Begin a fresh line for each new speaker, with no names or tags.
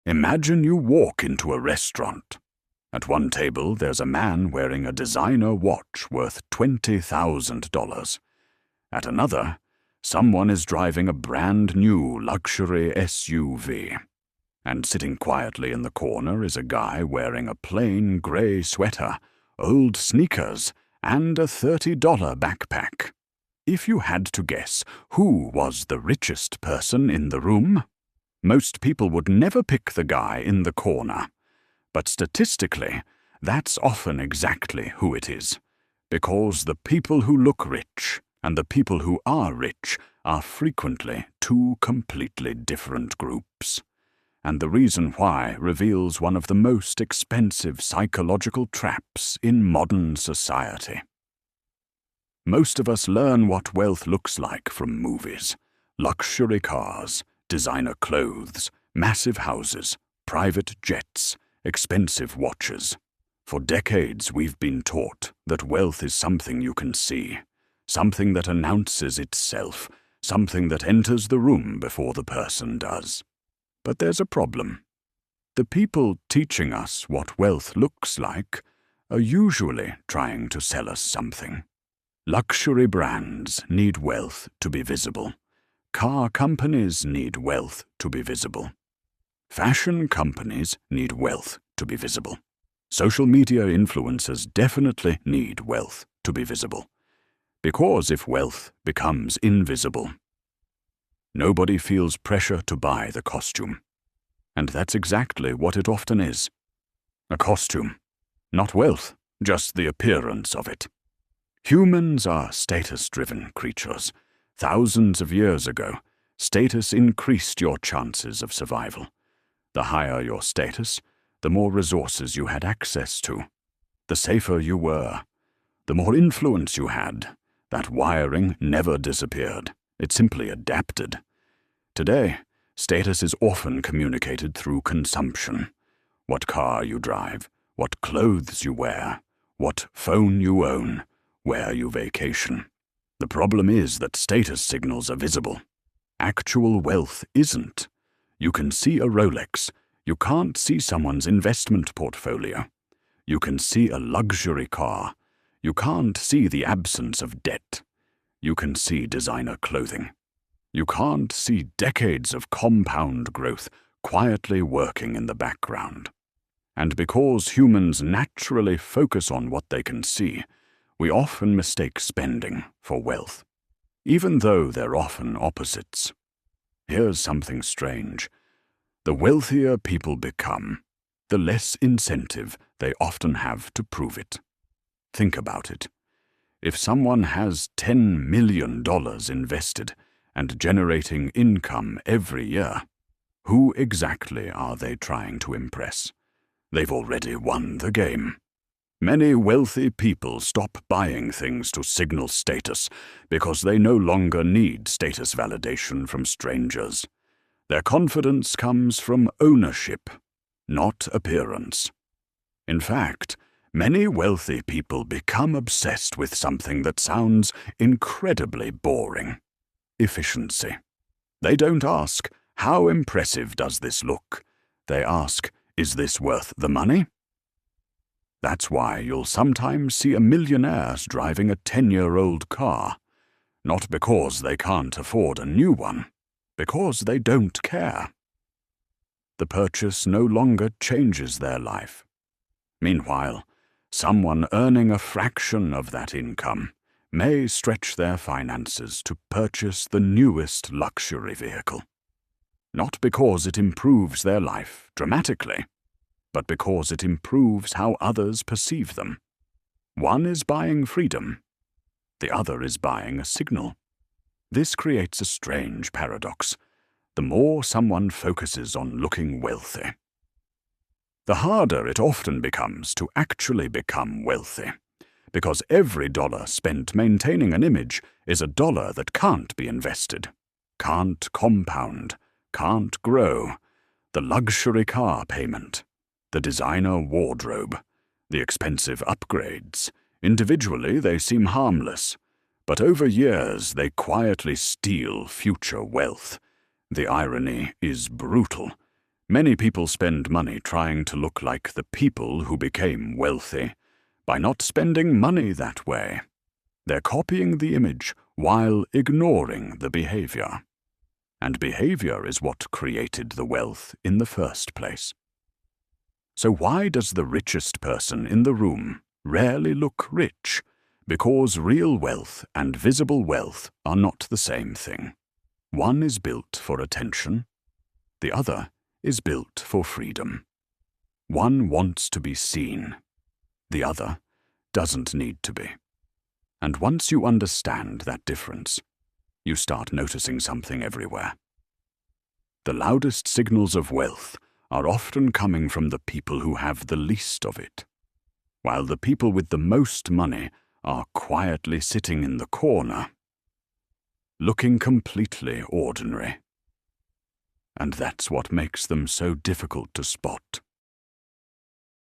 Imagine you walk into a restaurant. At one table, there's a man wearing a designer watch worth $20,000. At another, someone is driving a brand new luxury SUV. And sitting quietly in the corner is a guy wearing a plain gray sweater, old sneakers, and a $30 backpack. If you had to guess who was the richest person in the room, most people would never pick the guy in the corner. But statistically, that's often exactly who it is, because the people who look rich and the people who are rich are frequently two completely different groups. And the reason why reveals one of the most expensive psychological traps in modern society. Most of us learn what wealth looks like from movies: luxury cars, designer clothes, massive houses, private jets, expensive watches. For decades we've been taught that wealth is something you can see, something that announces itself, something that enters the room before the person does. But there's a problem. The people teaching us what wealth looks like are usually trying to sell us something. Luxury brands need wealth to be visible. Car companies need wealth to be visible. Fashion companies need wealth to be visible. Social media influencers definitely need wealth to be visible. Because if wealth becomes invisible, nobody feels pressure to buy the costume. And that's exactly what it often is. A costume. Not wealth, just the appearance of it. Humans are status-driven creatures. Thousands of years ago, status increased your chances of survival. The higher your status, the more resources you had access to. The safer you were, the more influence you had. That wiring never disappeared. It simply adapted. Today, status is often communicated through consumption. What car you drive, what clothes you wear, what phone you own, where you vacation. The problem is that status signals are visible. Actual wealth isn't. You can see a Rolex. You can't see someone's investment portfolio. You can see a luxury car. You can't see the absence of debt. You can see designer clothing. You can't see decades of compound growth quietly working in the background. And because humans naturally focus on what they can see, we often mistake spending for wealth, even though they're often opposites. Here's something strange. The wealthier people become, the less incentive they often have to prove it. Think about it. If someone has $10 million invested and generating income every year, who exactly are they trying to impress? They've already won the game. Many wealthy people stop buying things to signal status because they no longer need status validation from strangers. Their confidence comes from ownership, not appearance. In fact, many wealthy people become obsessed with something that sounds incredibly boring: efficiency. They don't ask, "How impressive does this look?" They ask, "Is this worth the money?" That's why you'll sometimes see a millionaire driving a 10-year-old car, not because they can't afford a new one, because they don't care. The purchase no longer changes their life. Meanwhile, someone earning a fraction of that income may stretch their finances to purchase the newest luxury vehicle. Not because it improves their life dramatically, but because it improves how others perceive them. One is buying freedom. The other is buying a signal. This creates a strange paradox. The more someone focuses on looking wealthy, the harder it often becomes to actually become wealthy, because every dollar spent maintaining an image is a dollar that can't be invested, can't compound, can't grow. The luxury car payment, the designer wardrobe, the expensive upgrades. Individually, they seem harmless, but over years they quietly steal future wealth. The irony is brutal. Many people spend money trying to look like the people who became wealthy by not spending money that way. They're copying the image while ignoring the behavior. And behavior is what created the wealth in the first place. So why does the richest person in the room rarely look rich? Because real wealth and visible wealth are not the same thing. One is built for attention. The other is built for freedom. One wants to be seen. The other doesn't need to be. And once you understand that difference, you start noticing something everywhere. The loudest signals of wealth are often coming from the people who have the least of it, while the people with the most money are quietly sitting in the corner, looking completely ordinary. And that's what makes them so difficult to spot.